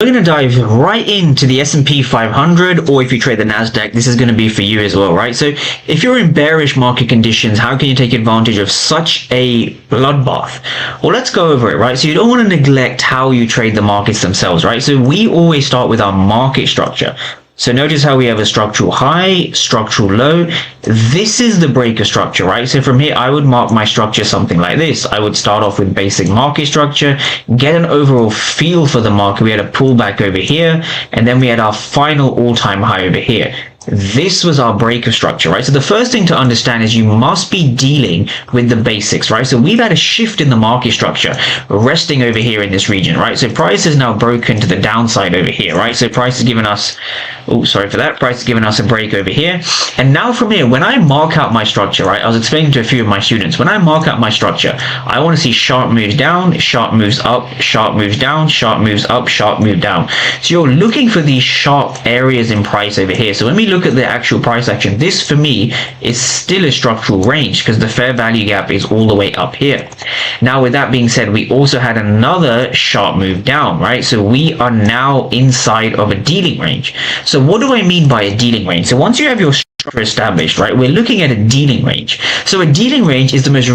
We're going to dive right into the S&P 500, or if you trade the Nasdaq, this is going to be for you as well, right? So if you're in bearish market conditions, how can you take advantage of such a bloodbath? Well, let's go over it, right? So you don't want to neglect how you trade the markets themselves, right? So we always start with our market structure. So notice how we have a structural high, structural low. This is the breaker structure, right? So from here, I would mark my structure something like this. I would start off with basic market structure, get an overall feel for the market. We had a pullback over here, and then we had our final all-time high over here. This was our breaker structure, right? So the first thing to understand is you must be dealing with the basics, right? So we've had a shift in the market structure resting over here in this region, right? So price is now broken to the downside over here, right? So price has given us, oh, sorry for that. Price has given us a break over here. And now from here, when I mark out my structure, right? I was explaining to a few of my students, when I mark out my structure, I want to see sharp moves down, sharp moves up, sharp moves down, sharp moves up, sharp move down. So you're looking for these sharp areas in price over here. So when we look at the actual price action, this for me is still a structural range because the fair value gap is all the way up here. Now with that being said, we also had another sharp move down, right? So we are now inside of a dealing range. So what do I mean by a dealing range? So once you have your structure established, right, we're looking at a dealing range. So a dealing range is the most